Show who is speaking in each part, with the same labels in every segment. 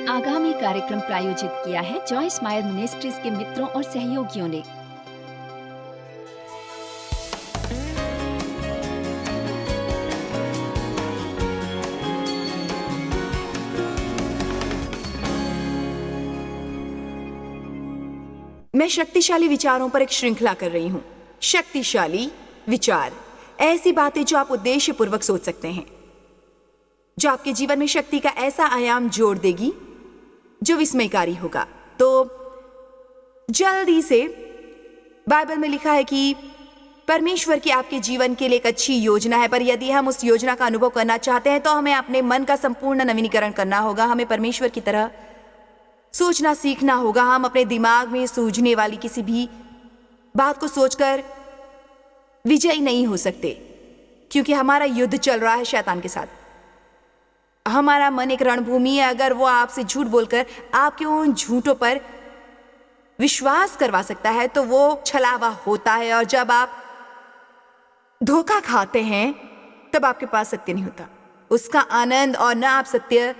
Speaker 1: आगामी कार्यक्रम प्रायोजित किया है जॉयस मायर मिनिस्ट्रीज के मित्रों और सहयोगियों ने।
Speaker 2: मैं शक्तिशाली विचारों पर एक श्रृंखला कर रही हूँ। शक्तिशाली विचार, ऐसी बातें जो आप उद्देश्यपूर्वक सोच सकते हैं, जो आपके जीवन में शक्ति का ऐसा आयाम जोड़ देगी जो विस्मयकारी होगा। तो जल्दी से, बाइबल में लिखा है कि परमेश्वर की आपके जीवन के लिए एक अच्छी योजना है, पर यदि हम उस योजना का अनुभव करना चाहते हैं तो हमें अपने मन का संपूर्ण नवीनीकरण करना होगा। हमें परमेश्वर की तरह सोचना सीखना होगा। हम अपने दिमाग में सूझने वाली किसी भी बात को सोचकर विजयी नहीं हो सकते, क्योंकि हमारा युद्ध चल रहा है शैतान के साथ। हमारा मन एक रणभूमि है। अगर वो आपसे झूठ बोलकर आपके उन झूठों पर विश्वास करवा सकता है तो वो छलावा होता है, और जब आप धोखा खाते हैं तब आपके पास सत्य नहीं होता, उसका आनंद, और न आप सत्य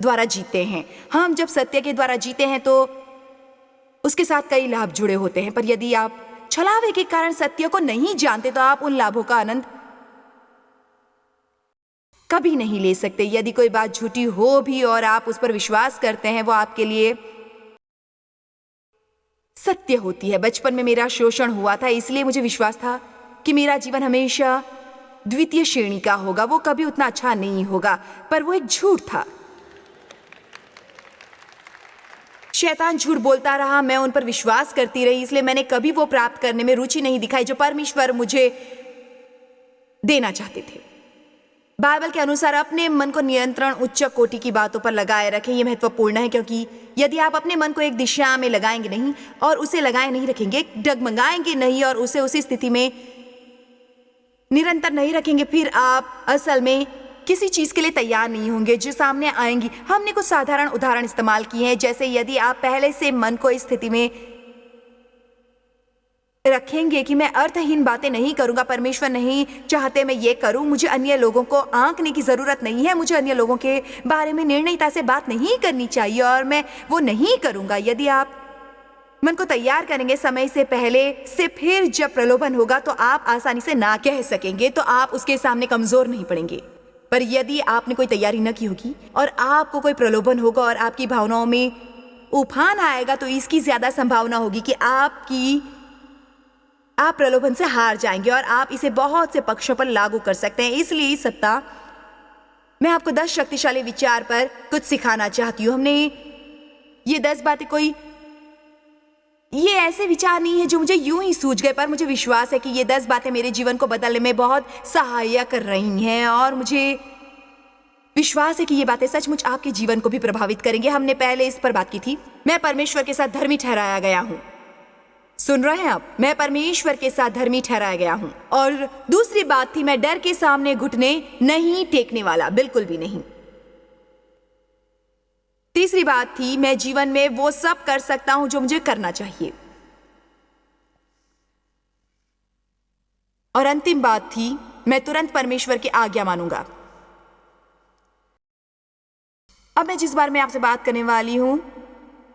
Speaker 2: द्वारा जीते हैं। हम जब सत्य के द्वारा जीते हैं तो उसके साथ कई लाभ जुड़े होते हैं, पर यदि आप छलावे के कारण सत्य को नहीं जानते तो आप उन लाभों का आनंद कभी नहीं ले सकते। यदि कोई बात झूठी हो भी और आप उस पर विश्वास करते हैं, वो आपके लिए सत्य होती है। बचपन में मेरा शोषण हुआ था, इसलिए मुझे विश्वास था कि मेरा जीवन हमेशा द्वितीय श्रेणी का होगा, वो कभी उतना अच्छा नहीं होगा, पर वो एक झूठ था। शैतान झूठ बोलता रहा, मैं उन पर विश्वास करती रही, इसलिए मैंने कभी वो प्राप्त करने में रुचि नहीं दिखाई जो परमेश्वर मुझे देना चाहते थे। बाइबल के अनुसार अपने मन को नियंत्रण उच्च कोटि की बातों पर लगाए रखें। यह महत्वपूर्ण है, क्योंकि यदि आप अपने मन को एक दिशा में लगाएंगे नहीं और उसे लगाए नहीं रखेंगे, डगमगाएंगे नहीं और उसे उसी स्थिति में निरंतर नहीं रखेंगे, फिर आप असल में किसी चीज के लिए तैयार नहीं होंगे जो सामने आएंगी। हमने कुछ साधारण उदाहरण इस्तेमाल किए हैं, जैसे यदि आप पहले से मन को इस स्थिति में रखेंगे कि मैं अर्थहीन बातें नहीं करूंगा, परमेश्वर नहीं चाहते मैं ये करूं, मुझे अन्य लोगों को आंकने की जरूरत नहीं है, मुझे अन्य लोगों के बारे में निर्णयता से बात नहीं करनी चाहिए और मैं वो नहीं करूंगा। यदि आप मन को तैयार करेंगे समय से पहले से, फिर जब प्रलोभन होगा तो आप आसानी से ना कह सकेंगे, तो आप उसके सामने कमजोर नहीं पड़ेंगे। पर यदि आपने कोई तैयारी न की होगी और आपको कोई प्रलोभन होगा और आपकी भावनाओं में उफान आएगा, तो इसकी ज्यादा संभावना होगी कि आप प्रलोभन से हार जाएंगे और आप इसे बहुत से पक्षों पर लागू कर सकते हैं। इसलिए इस सप्ताह मैं आपको 10 शक्तिशाली विचार पर कुछ सिखाना चाहती हूँ। हमने ये 10 बातें, कोई ये ऐसे विचार नहीं है जो मुझे यूं ही सूझ गए, पर मुझे विश्वास है कि ये 10 बातें मेरे जीवन को बदलने में बहुत सहायक कर रही हैं, और मुझे विश्वास है कि ये बातें सचमुच आपके जीवन को भी प्रभावित करेंगे। हमने पहले इस पर बात की थी, मैं परमेश्वर के साथ धर्मी ठहराया गया हूँ। सुन रहे हैं आप? मैं परमेश्वर के साथ धर्मी ठहराया गया हूं। और दूसरी बात थी, मैं डर के सामने घुटने नहीं टेकने वाला, बिल्कुल भी नहीं। तीसरी बात थी, मैं जीवन में वो सब कर सकता हूं जो मुझे करना चाहिए। और अंतिम बात थी, मैं तुरंत परमेश्वर की आज्ञा मानूंगा। अब मैं जिस बारे में आपसे बात करने वाली हूं,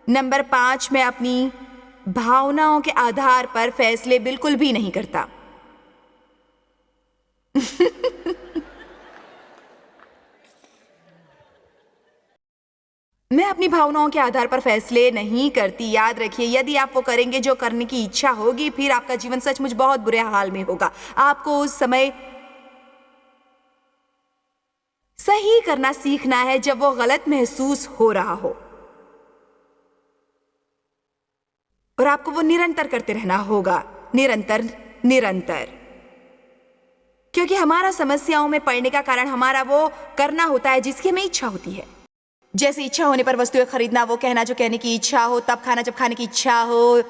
Speaker 2: नंबर 5, मैं अपनी भावनाओं के आधार पर फैसले बिल्कुल भी नहीं करता। मैं अपनी भावनाओं के आधार पर फैसले नहीं करती। याद रखिए, यदि आप वो करेंगे जो करने की इच्छा होगी, फिर आपका जीवन सचमुच बहुत बुरे हाल में होगा। आपको उस समय सही करना सीखना है जब वो गलत महसूस हो रहा हो, और आपको वो निरंतर करते रहना होगा, निरंतर, क्योंकि हमारा समस्याओं में पड़ने का कारण हमारा वो करना होता है जिसकी हमें इच्छा होती है। जैसे इच्छा होने पर वस्तुएं खरीदना, वो कहना जो कहने की इच्छा हो, तब खाना जब खाने की इच्छा हो,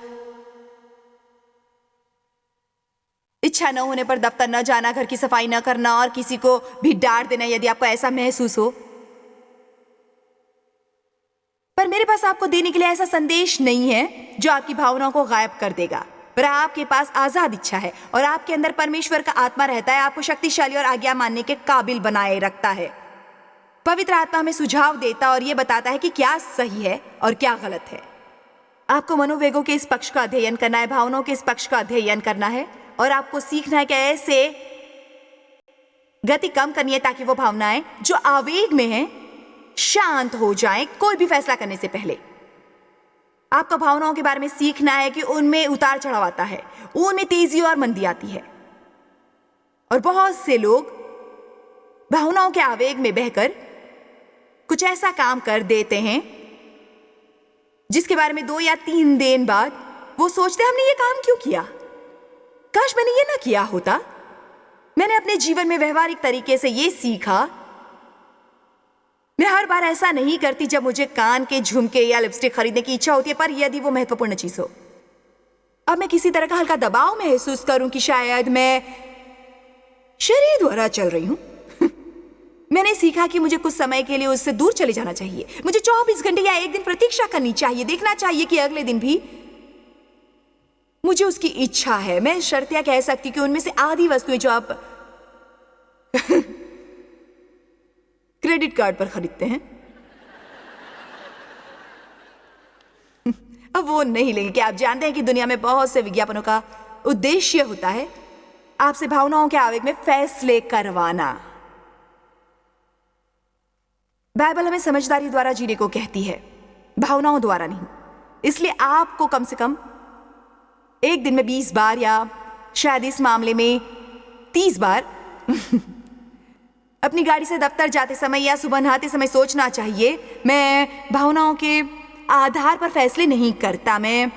Speaker 2: इच्छा न होने पर दफ्तर न जाना, घर की सफाई न करना और किसी को भी डांट देना यदि आपको ऐसा महसूस हो। पर मेरे पास आपको देने के लिए ऐसा संदेश नहीं है जो आपकी भावनाओं को गायब कर देगा, पर आपके पास आजाद इच्छा है और आपके अंदर परमेश्वर का आत्मा रहता है, आपको शक्तिशाली और आज्ञा मानने के काबिल बनाए रखता है। पवित्र आत्मा हमें सुझाव देता और ये बताता है कि क्या सही है और क्या गलत है। आपको मनोवेगों के इस पक्ष का अध्ययन करना है, भावनाओं के इस पक्ष का अध्ययन करना है और आपको सीखना है कि ऐसे गति कम करनी है ताकि वो भावनाएं जो आवेग में हैं शांत हो जाएं कोई भी फैसला करने से पहले। आपको भावनाओं के बारे में सीखना है कि उनमें उतार चढ़ाव आता है, उनमें तेजी और मंदी आती है। और बहुत से लोग भावनाओं के आवेग में बहकर कुछ ऐसा काम कर देते हैं जिसके बारे में 2 या 3 दिन बाद वो सोचते हैं हमने ये काम क्यों किया, काश मैंने ये ना किया होता। मैंने अपने जीवन में व्यवहारिक तरीके से ये सीखा, मैं हर बार ऐसा नहीं करती जब मुझे कान के झुमके या लिपस्टिक खरीदने की इच्छा होती है, पर यदि वो महत्वपूर्ण चीज हो। अब मैं किसी तरह का हल्का दबाव महसूस करूं कि शायद मैं शरीर द्वारा चल रही हूं। मैंने सीखा कि मुझे कुछ समय के लिए उससे दूर चले जाना चाहिए। मुझे 24 घंटे या 1 दिन प्रतीक्षा करनी चाहिए, देखना चाहिए कि अगले दिन भी मुझे उसकी इच्छा है। मैं शर्तिया कह सकती कि उनमें से आधी वस्तुएं जो आप क्रेडिट कार्ड पर खरीदते हैं अब वो नहीं लेंगे। क्या आप जानते हैं कि दुनिया में बहुत से विज्ञापनों का उद्देश्य होता है आपसे भावनाओं के आवेग में फैसले करवाना। बाइबल हमें समझदारी द्वारा जीने को कहती है, भावनाओं द्वारा नहीं। इसलिए आपको कम से कम एक दिन में 20 बार या शायद इस मामले में 30 बार अपनी गाड़ी से दफ्तर जाते समय या सुबह नहाते समय सोचना चाहिए, मैं भावनाओं के आधार पर फैसले नहीं करता, मैं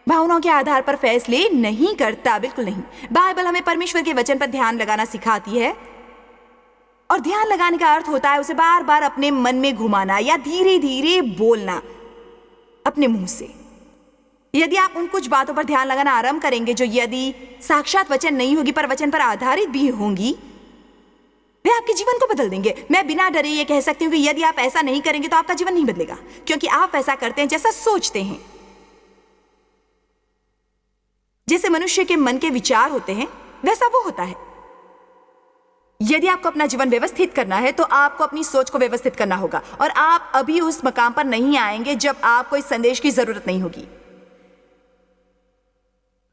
Speaker 2: भावनाओं के आधार पर फैसले नहीं करता, बिल्कुल नहीं। बाइबल हमें परमेश्वर के वचन पर ध्यान लगाना सिखाती है और ध्यान लगाने का अर्थ होता है उसे बार बार अपने मन में घुमाना या धीरे धीरे बोलना अपने मुंह से। यदि आप उन कुछ बातों पर ध्यान लगाना आरंभ करेंगे जो यदि साक्षात वचन नहीं होगी पर वचन पर आधारित भी होंगी, वे आपके जीवन को बदल देंगे। मैं बिना डरे ये कह सकती हूँ कि यदि आप ऐसा नहीं करेंगे तो आपका जीवन नहीं बदलेगा, क्योंकि आप ऐसा करते हैं जैसा सोचते हैं। जैसे मनुष्य के मन के विचार होते हैं वैसा वो होता है। यदि आपको अपना जीवन व्यवस्थित करना है तो आपको अपनी सोच को व्यवस्थित करना होगा और आप अभी उस मकाम पर नहीं आएंगे जब आपको इस संदेश की जरूरत नहीं होगी।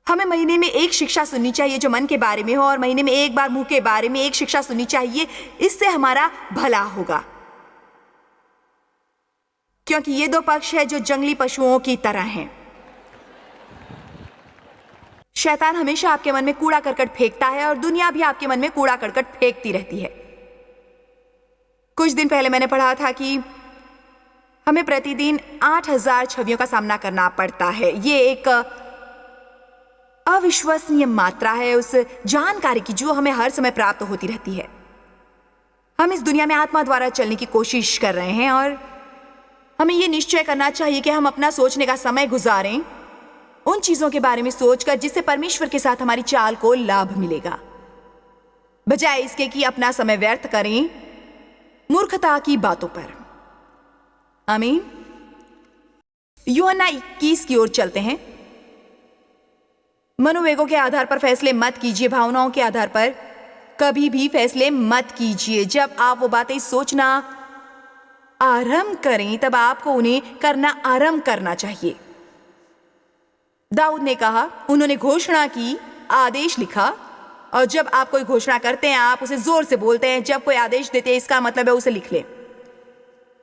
Speaker 2: हमें महीने में एक शिक्षा सुननी चाहिए जो मन के बारे में हो और महीने में एक बार मुंह के बारे में एक शिक्षा सुननी चाहिए। इससे हमारा भला होगा, क्योंकि ये 2 पक्ष है जो जंगली पशुओं की तरह हैं। शैतान हमेशा आपके मन में कूड़ा करकट फेंकता है और दुनिया भी आपके मन में कूड़ा करकट फेंकती रहती है। कुछ दिन पहले मैंने पढ़ा था कि हमें प्रतिदिन 8000 छवियों का सामना करना पड़ता है। ये एक अविश्वसनीय मात्रा है उस जानकारी की जो हमें हर समय प्राप्त होती रहती है। हम इस दुनिया में आत्मा द्वारा चलने की कोशिश कर रहे हैं और हमें यह निश्चय करना चाहिए कि हम अपना सोचने का समय गुजारें उन चीजों के बारे में सोचकर जिससे परमेश्वर के साथ हमारी चाल को लाभ मिलेगा, बजाय इसके कि अपना समय व्यर्थ करें मूर्खता की बातों पर। आमीन। यूहन्ना 21 की ओर चलते हैं। मनोवेगों के आधार पर फैसले मत कीजिए, भावनाओं के आधार पर कभी भी फैसले मत कीजिए। जब आप वो बातें सोचना आरंभ करें तब आपको उन्हें करना आरंभ करना चाहिए। दाऊद ने कहा, उन्होंने घोषणा की, आदेश लिखा, और जब आप कोई घोषणा करते हैं आप उसे जोर से बोलते हैं। जब कोई आदेश देते हैं इसका मतलब है उसे लिख लें।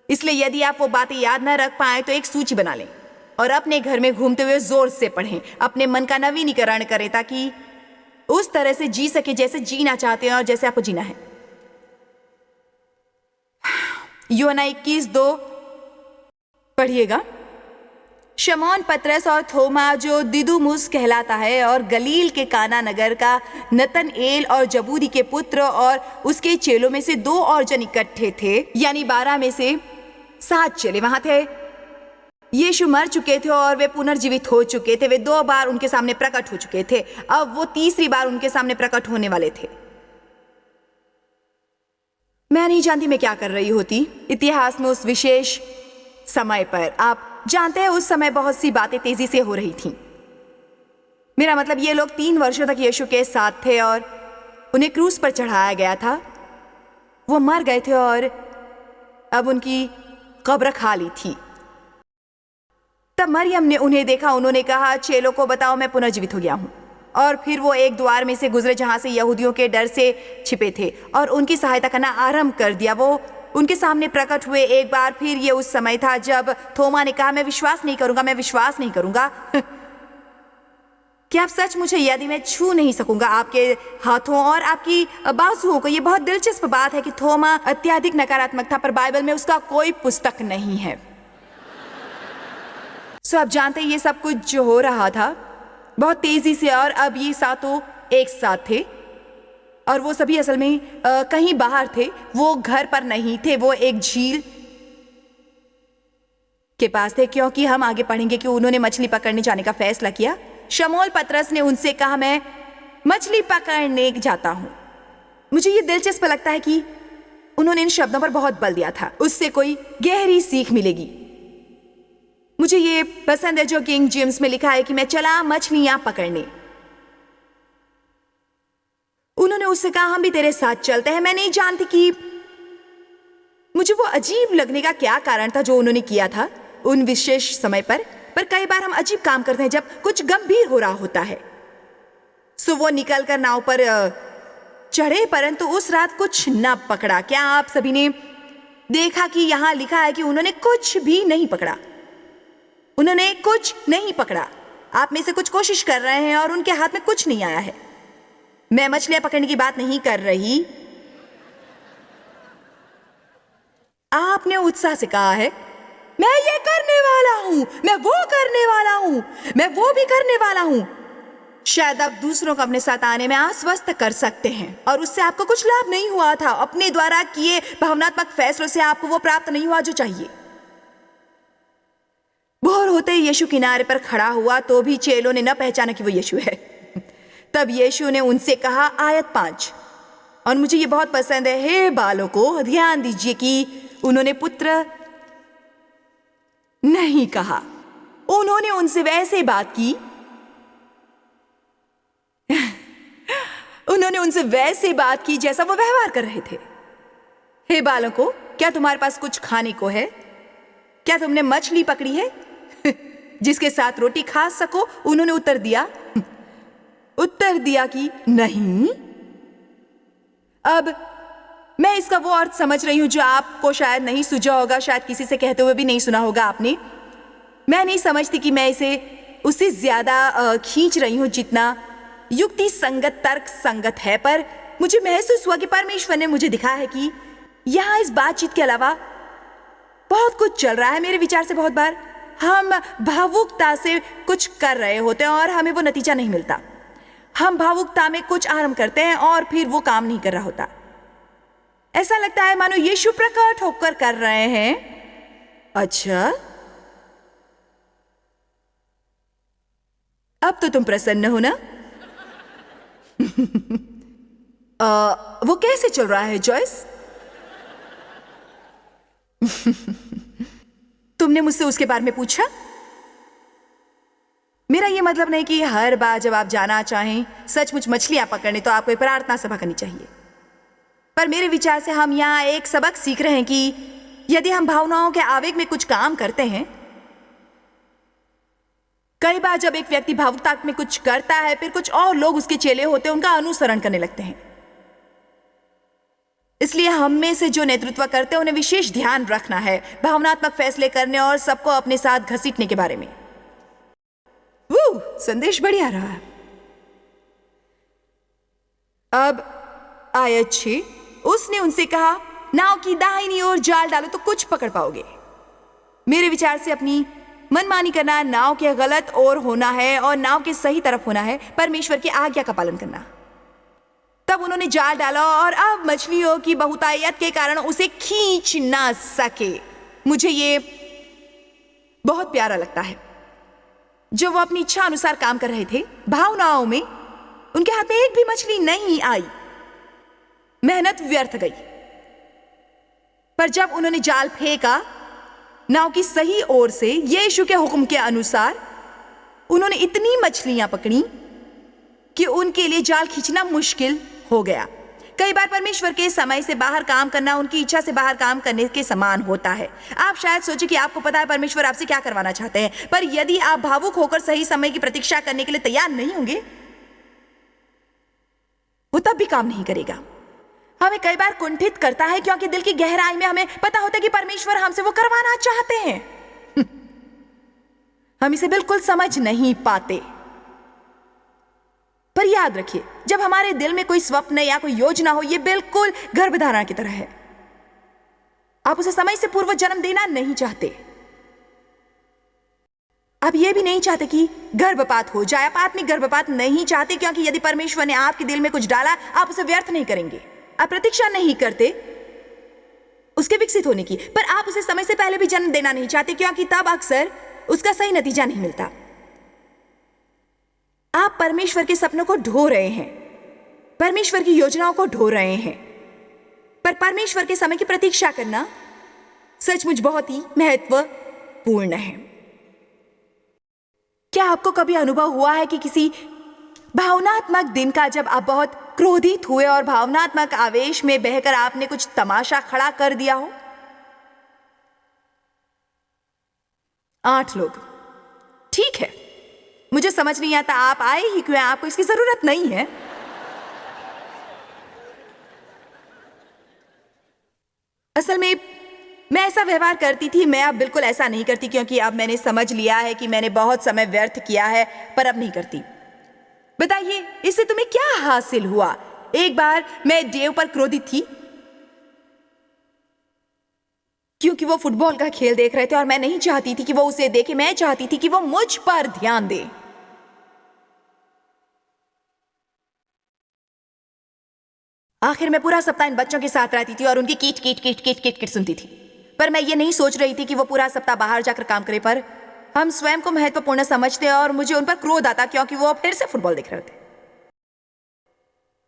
Speaker 2: इसलिए यदि आप वो बातें याद न रख पाए तो एक सूची बना लें और अपने घर में घूमते हुए जोर से पढ़ें। अपने मन का नवीनीकरण करें ताकि उस तरह से जी सके जैसे जीना चाहते हैं और जैसे आपको जीना है। यूहन्ना 21:2 पढ़िएगा। शमौन पतरस और थोमा जो दिदुमुस कहलाता है और गलील के काना नगर का नतनएल और जबूदी के पुत्र और उसके चेलों में से 2 और जन इकट्ठे थे, यानी 12 में से 7 चेले वहां थे। यीशु मर चुके थे और वे पुनर्जीवित हो चुके थे। वे 2 बार उनके सामने प्रकट हो चुके थे, अब वो तीसरी बार उनके सामने प्रकट होने वाले थे। मैं नहीं जानती मैं क्या कर रही होती इतिहास में उस विशेष समय पर। आप जानते हैं उस समय बहुत सी बातें तेजी से हो रही थीं। मेरा मतलब ये लोग 3 वर्षों तक यीशु के साथ थे और उन्हें क्रूस पर चढ़ाया गया था। वो मर गए थे और अब उनकी कब्र खाली थी। तब मरियम ने उन्हें देखा। उन्होंने कहा, चेलों को बताओ मैं पुनर्जीवित हो गया हूँ। और फिर वो एक द्वार में से गुजरे जहां से यहूदियों के डर से छिपे थे और उनकी सहायता करना आरंभ कर दिया। वो उनके सामने प्रकट हुए एक बार फिर। ये उस समय था जब थोमा ने कहा, मैं विश्वास नहीं करूंगा, मैं विश्वास नहीं करूंगा। क्या आप सच मुझे, यदि मैं छू नहीं सकूंगा आपके हाथों और आपकी बाजुओं को। ये बहुत दिलचस्प बात है कि थोमा अत्यधिक नकारात्मक था, पर बाइबल में उसका कोई पुस्तक नहीं है। सो आप जानते हैं ये सब कुछ जो हो रहा था बहुत तेजी से, और अब ये सातों एक साथ थे और वो सभी असल में कहीं बाहर थे। वो घर पर नहीं थे, वो एक झील के पास थे, क्योंकि हम आगे पढ़ेंगे कि उन्होंने मछली पकड़ने जाने का फैसला किया। शमूएल पतरस ने उनसे कहा, मैं मछली पकड़ने जाता हूं। मुझे ये दिलचस्प लगता है कि उन्होंने इन शब्दों पर बहुत बल दिया था। उससे कोई गहरी सीख मिलेगी। मुझे ये पसंद है जो किंग जेम्स में लिखा है कि मैं चला मछलियां पकड़ने। उन्होंने उससे कहा, हम भी तेरे साथ चलते हैं। मैं नहीं जानती कि मुझे वो अजीब लगने का क्या कारण था जो उन्होंने किया था उन विशेष समय पर कई बार हम अजीब काम करते हैं जब कुछ गंभीर हो रहा होता है। सो वो निकलकर नाव पर चढ़े, परंतु उस रात कुछ न पकड़ा। क्या आप सभी ने देखा कि यहां लिखा है कि उन्होंने कुछ भी नहीं पकड़ा? उन्होंने कुछ नहीं पकड़ा। आप में से कुछ कोशिश कर रहे हैं और उनके हाथ में कुछ नहीं आया है। मैं मछलियां पकड़ने की बात नहीं कर रही। आपने उत्साह से कहा है, मैं ये करने वाला हूं, मैं वो करने वाला हूं, मैं वो भी करने वाला हूं। शायद आप दूसरों को अपने साथ आने में आश्वस्त कर सकते हैं और उससे आपको कुछ लाभ नहीं हुआ था। अपने द्वारा किए भावनात्मक फैसलों से आपको वो प्राप्त नहीं हुआ जो चाहिए। भोर होते ही यीशु किनारे पर खड़ा हुआ, तो भी चेलों ने न पहचाना कि वो यीशु है। तब यीशु ने उनसे कहा, आयत 5, और मुझे ये बहुत पसंद है। हे बालकों, ध्यान दीजिए कि उन्होंने पुत्र नहीं कहा। उन्होंने उनसे वैसे बात की उन्होंने उनसे वैसे बात की जैसा वो व्यवहार कर रहे थे। हे बालकों, क्या तुम्हारे पास कुछ खाने को है? क्या तुमने मछली पकड़ी है जिसके साथ रोटी खा सको? उन्होंने उत्तर दिया कि नहीं। अब मैं इसका वो अर्थ समझ रही हूं जो आपको शायद नहीं सूझा होगा, शायद किसी से कहते हुए भी नहीं सुना होगा आपने। मैं नहीं समझती कि मैं इसे उससे ज्यादा खींच रही हूं जितना युक्ति संगत, तर्क संगत है, पर मुझे महसूस हुआ कि परमेश्वर ने मुझे दिखाया है कि यहां इस बातचीत के अलावा बहुत कुछ चल रहा है। मेरे विचार से बहुत बार हम भावुकता से कुछ कर रहे होते हैं और हमें वो नतीजा नहीं मिलता। हम भावुकता में कुछ आरंभ करते हैं और फिर वो काम नहीं कर रहा होता। ऐसा लगता है मानो यीशु प्रकट होकर कर रहे हैं। अच्छा, अब तो तुम प्रसन्न हो ना? वो कैसे चल रहा है जॉयस? तुमने मुझसे उसके बारे में पूछा? मेरा ये मतलब नहीं कि हर बार जब आप जाना चाहें सचमुच मछलियां पकड़ने तो आपको एक प्रार्थना सभा करनी चाहिए। पर मेरे विचार से हम यहाँ एक सबक सीख रहे हैं कि यदि हम भावनाओं के आवेग में कुछ काम करते हैं, कई बार जब एक व्यक्ति भावुकता में कुछ करता है, फिर कुछ और लोग उसके चेले होते हैं, उनका अनुसरण करने लगते हैं। इसलिए हम में से जो नेतृत्व करते हैं उन्हें विशेष ध्यान रखना है भावनात्मक फैसले करने और सबको अपने साथ घसीटने के बारे में। संदेश बढ़िया रहा है। अब आयत 6, उसने उनसे कहा, नाव की दाहिनी ओर जाल डालो तो कुछ पकड़ पाओगे। मेरे विचार से अपनी मनमानी करना नाव के गलत ओर होना है और नाव के सही तरफ होना है, परमेश्वर की आज्ञा का पालन करना। तब उन्होंने जाल डाला और अब मछलियों की बहुतायत के कारण उसे खींच ना सके। मुझे ये बहुत प्यारा लगता है। जब वो अपनी इच्छा अनुसार काम कर रहे थे, भावनाओं में उनके हाथ में एक भी मछली नहीं आई, मेहनत व्यर्थ गई। पर जब उन्होंने जाल फेंका नाव की सही ओर से यीशु के हुक्म के अनुसार, उन्होंने इतनी मछलियां पकड़ी कि उनके लिए जाल खींचना मुश्किल हो गया। कई बार परमेश्वर के समय से बाहर काम करना उनकी इच्छा से बाहर काम करने के समान होता है। आप शायद सोचे कि आपको पता है परमेश्वर आपसे क्या करवाना चाहते हैं, पर यदि आप भावुक होकर सही समय की प्रतीक्षा करने के लिए तैयार नहीं होंगे, वो तब भी काम नहीं करेगा। हमें कई बार कुंठित करता है क्योंकि दिल की गहराई में हमें पता होता है कि परमेश्वर हमसे वो करवाना चाहते हैं। हम इसे बिल्कुल समझ नहीं पाते। पर याद रखिए, जब हमारे दिल में कोई स्वप्न या कोई योजना हो, यह बिल्कुल गर्भधारण की तरह है। आप उसे समय से पूर्व जन्म देना नहीं चाहते। आप यह भी नहीं चाहते कि गर्भपात हो जाए। आप आत्मिक गर्भपात नहीं चाहते क्योंकि यदि परमेश्वर ने आपके दिल में कुछ डाला, आप उसे व्यर्थ नहीं करेंगे। आप प्रतीक्षा नहीं करते उसके विकसित होने की, पर आप उसे समय से पहले भी जन्म देना नहीं चाहते क्योंकि तब अक्सर उसका सही नतीजा नहीं मिलता। आप परमेश्वर के सपनों को ढो रहे हैं, परमेश्वर की योजनाओं को ढो रहे हैं, पर परमेश्वर के समय की प्रतीक्षा करना सचमुच बहुत ही महत्वपूर्ण है। क्या आपको कभी अनुभव हुआ है कि किसी भावनात्मक दिन का जब आप बहुत क्रोधित हुए और भावनात्मक आवेश में बहकर आपने कुछ तमाशा खड़ा कर दिया हो? 8 लोग। ठीक है, मुझे समझ नहीं आता आप आए ही क्यों, आपको इसकी जरूरत नहीं है। असल में मैं ऐसा व्यवहार करती थी, मैं अब बिल्कुल ऐसा नहीं करती क्योंकि अब मैंने समझ लिया है कि मैंने बहुत समय व्यर्थ किया है, पर अब नहीं करती। बताइए, इससे तुम्हें क्या हासिल हुआ? एक बार मैं डेव पर क्रोधित थी क्योंकि वो फुटबॉल का खेल देख रहे थे और मैं नहीं चाहती थी कि वो उसे देखे, मैं चाहती थी कि वो मुझ पर ध्यान दे। आखिर मैं पूरा सप्ताह इन बच्चों के साथ रहती थी और उनकी कीट कीट कीट कीट कीट कीट सुनती थी, पर मैं ये नहीं सोच रही थी कि वो पूरा सप्ताह बाहर जाकर काम करे। पर हम स्वयं को महत्वपूर्ण समझते और मुझे उन पर क्रोध आता क्योंकि वो अब फिर से फुटबॉल देख रहे थे।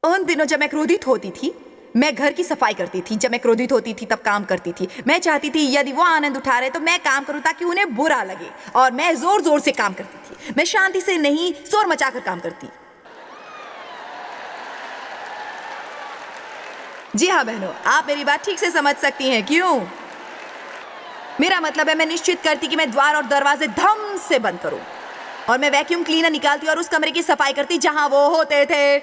Speaker 2: उन दिनों जब मैं क्रोधित होती थी, मैं घर की सफाई करती थी। जब मैं क्रोधित होती थी तब काम करती थी। मैं चाहती थी यदि वो आनंद उठा रहे तो मैं काम करूं ताकि उन्हें बुरा लगे, और मैं जोर जोर से काम करती थी। मैं शांति से नहीं, शोर मचाकर काम करती। जी हाँ बहनों, आप मेरी बात ठीक से समझ सकती हैं। क्यों? मेरा मतलब है, मैं निश्चित करती कि मैं द्वार और दरवाजे धम से बंद करूं, और मैं वैक्यूम क्लीनर निकालती और उस कमरे की सफाई करती जहां वो होते थे।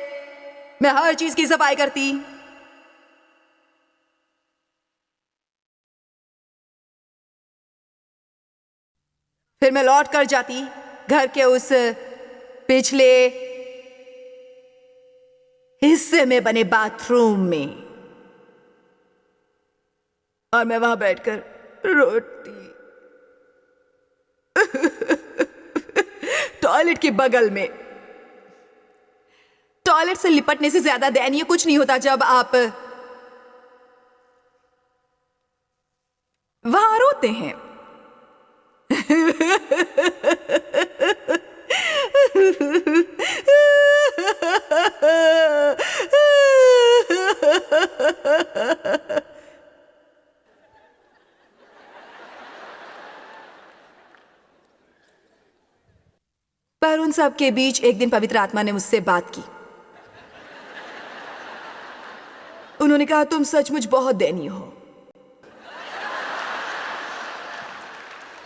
Speaker 2: मैं हर चीज की सफाई करती। फिर मैं लौट कर जाती घर के उस पिछले हिस्से में बने बाथरूम में, और मैं वहां बैठकर रोती। टॉयलेट के बगल में। टॉयलेट से लिपटने से ज्यादा दयनीय कुछ नहीं होता जब आप वहां रोते हैं। पर उन सब के बीच एक दिन पवित्र आत्मा ने मुझसे बात की। उन्होंने कहा, तुम सचमुच बहुत दयनीय हो।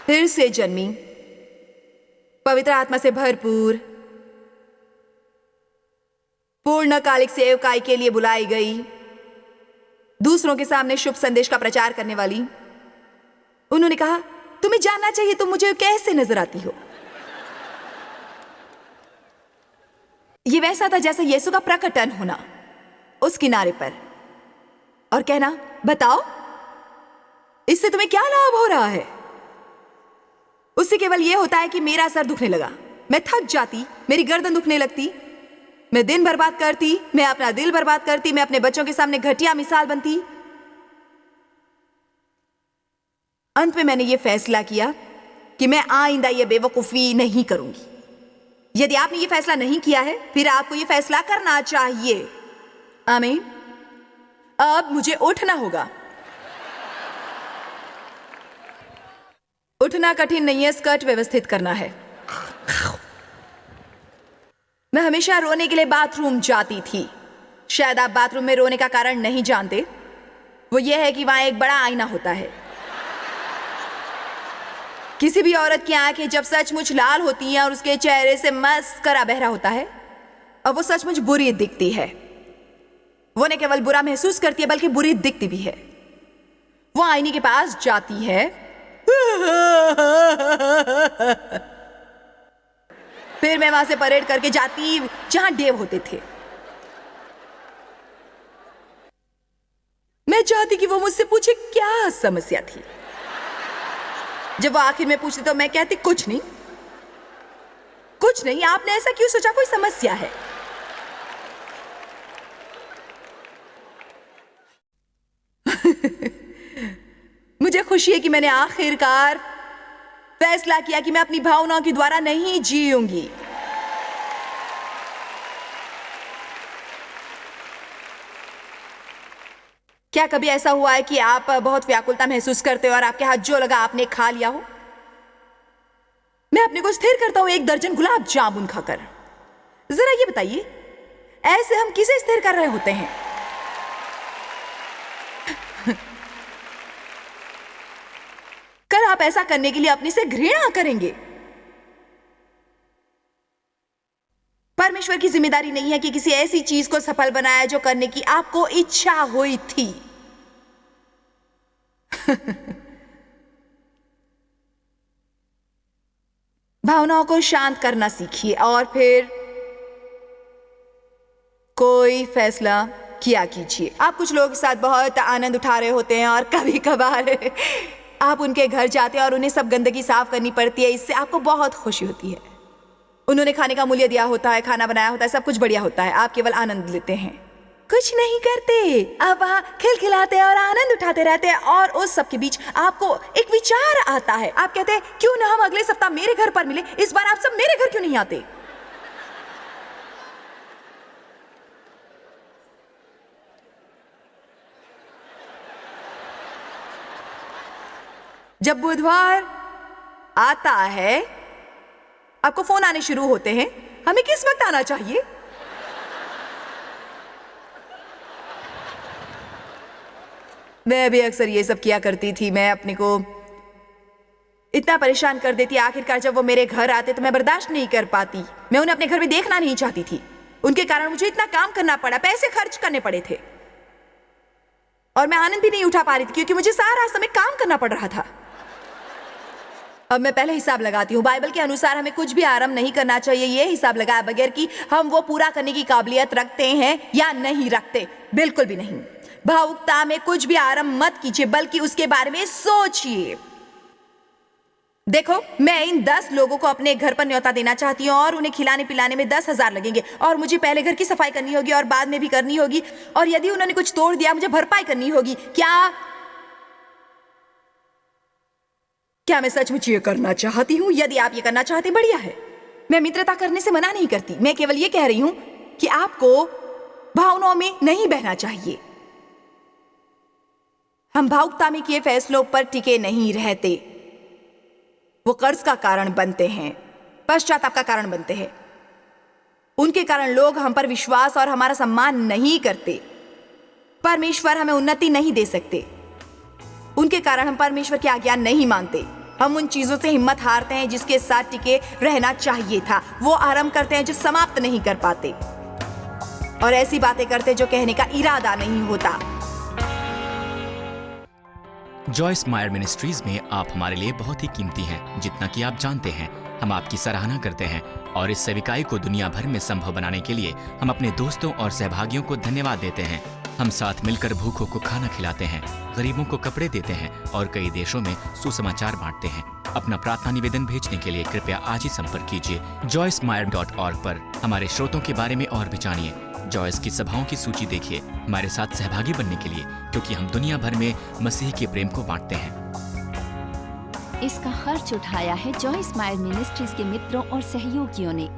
Speaker 2: फिर से जन्मी, पवित्र आत्मा से भरपूर, पूर्णकालिक सेवकाई के लिए बुलाई गई, दूसरों के सामने शुभ संदेश का प्रचार करने वाली। उन्होंने कहा, तुम्हें जानना चाहिए तुम मुझे कैसे नजर आती हो। ये वैसा था जैसे यीशु का प्रकटन होना उस किनारे पर और कहना, बताओ इससे तुम्हें क्या लाभ हो रहा है। उससे केवल यह होता है कि मेरा सर दुखने लगा, मैं थक जाती, मेरी गर्दन दुखने लगती, मैं दिन बर्बाद करती, मैं अपना दिल बर्बाद करती, मैं अपने बच्चों के सामने घटिया मिसाल बनती। अंत में मैंने यह फैसला किया कि मैं आइंदा यह बेवकूफी नहीं करूंगी। यदि आपने यह फैसला नहीं किया है, फिर आपको यह फैसला करना चाहिए। आमीन। अब मुझे उठना होगा। उठना कठिन नहीं है, स्कर्ट व्यवस्थित करना है। मैं हमेशा रोने के लिए बाथरूम जाती थी। शायद आप बाथरूम में रोने का कारण नहीं जानते। वो ये है कि वहां एक बड़ा आईना होता है। किसी भी औरत की आंखें जब सचमुच लाल होती हैं और उसके चेहरे से मस्करा बह रहा होता है और वो सचमुच बुरी दिखती है। वो न केवल बुरा महसूस करती है बल्कि बुरी दिखती भी है। वो आईने के पास जाती है, फिर मैं वहां से परेड करके जाती जहां डेव होते थे। मैं चाहती कि वो मुझसे पूछे क्या समस्या थी। जब वो आखिर में पूछती तो मैं कहती कुछ नहीं, कुछ नहीं, आपने ऐसा क्यों सोचा कोई समस्या है? मुझे खुशी है कि मैंने आखिरकार फैसला किया कि मैं अपनी भावनाओं के द्वारा नहीं जीऊंगी। क्या कभी ऐसा हुआ है कि आप बहुत व्याकुलता महसूस करते हो और आपके हाथ जो लगा आपने खा लिया हो? मैं अपने को स्थिर करता हूं 1 दर्जन गुलाब जामुन खाकर। जरा ये बताइए, ऐसे हम किसे स्थिर कर रहे होते हैं? कल आप ऐसा करने के लिए अपने से घृणा करेंगे। परमेश्वर की जिम्मेदारी नहीं है कि किसी ऐसी चीज को सफल बनाया जो करने की आपको इच्छा हुई थी। भावनाओं को शांत करना सीखिए और फिर कोई फैसला किया कीजिए। आप कुछ लोगों के साथ बहुत आनंद उठा रहे होते हैं और कभी कभार आप उनके घर जाते हैं और उन्हें सब गंदगी साफ करनी पड़ती है। इससे आपको बहुत खुशी होती है। उन्होंने खाने का मूल्य दिया होता है, खाना बनाया होता है, सब कुछ बढ़िया होता है। आप केवल आनंद लेते हैं, कुछ नहीं करते। आप वहां खिलखिलाते और आनंद उठाते रहते हैं और उस सब के बीच आपको एक विचार आता है। आप कहते हैं क्यों ना हम अगले सप्ताह मेरे घर पर मिले, इस बार आप सब मेरे घर क्यों नहीं आते? जब बुधवार आता है आपको फोन आने शुरू होते हैं, हमें किस वक्त आना चाहिए? मैं भी अक्सर ये सब किया करती थी। मैं अपने को इतना परेशान कर देती। आखिरकार जब वो मेरे घर आते तो मैं बर्दाश्त नहीं कर पाती। मैं उन्हें अपने घर में देखना नहीं चाहती थी। उनके कारण मुझे इतना काम करना पड़ा, पैसे खर्च करने पड़े थे और मैं आनंद भी नहीं उठा पा रही थी क्योंकि मुझे सारा समय काम करना पड़ रहा था। अब मैं पहले हिसाब लगाती हूँ। बाइबल के अनुसार हमें कुछ भी आरंभ नहीं करना चाहिए ये हिसाब लगाए बगैर कि हम वो पूरा करने की काबिलियत रखते हैं या नहीं रखते। बिल्कुल भी नहीं। भावुकता में कुछ भी आरंभ मत कीजिए बल्कि उसके बारे में सोचिए। देखो, मैं इन 10 लोगों को अपने घर पर न्योता देना चाहती हूँ और उन्हें खिलाने पिलाने में 10,000 लगेंगे और मुझे पहले घर की सफाई करनी होगी और बाद में भी करनी होगी और यदि उन्होंने कुछ तोड़ दिया मुझे भरपाई करनी होगी। क्या मैं सचमुच ये करना चाहती हूँ? यदि आप ये करना चाहते बढ़िया है। मैं मित्रता करने से मना नहीं करती। मैं केवल ये कह रही हूं कि आपको भावनाओं में नहीं बहना चाहिए। हम भावुकता में किए फैसलों पर टिके नहीं रहते। वो कर्ज का कारण बनते हैं, पश्चाताप का कारण बनते हैं। उनके कारण लोग हम पर विश्वास और हमारा सम्मान नहीं करते। परमेश्वर हमें उन्नति नहीं दे सकते। उनके कारण हम परमेश्वर की आज्ञा नहीं मानते। हम उन चीजों से हिम्मत हारते हैं जिसके साथ टिके रहना चाहिए था। वो आरंभ करते हैं जो समाप्त नहीं कर पाते और ऐसी बातें करते जो कहने का इरादा नहीं होता।
Speaker 3: जॉयस मायर मिनिस्ट्रीज में आप हमारे लिए बहुत ही कीमती हैं, जितना कि आप जानते हैं। हम आपकी सराहना करते हैं और इस सेविकाई को दुनिया भर में संभव बनाने के लिए हम अपने दोस्तों और सहभागियों को धन्यवाद देते हैं। हम साथ मिलकर भूखों को खाना खिलाते हैं, गरीबों को कपड़े देते हैं और कई देशों में सुसमाचार बांटते हैं। अपना प्रार्थना निवेदन भेजने के लिए कृपया आज ही संपर्क कीजिए joycemeyer.org पर। हमारे स्रोतों के बारे में और भी जानिए। जॉयस की सभाओं की सूची देखिए हमारे साथ सहभागी बनने के लिए, क्योंकि हम दुनिया भर में मसीह के प्रेम को बांटते हैं।
Speaker 1: इसका खर्च उठाया है जॉयस मायर मिनिस्ट्रीज के मित्रों और सहयोगियों ने।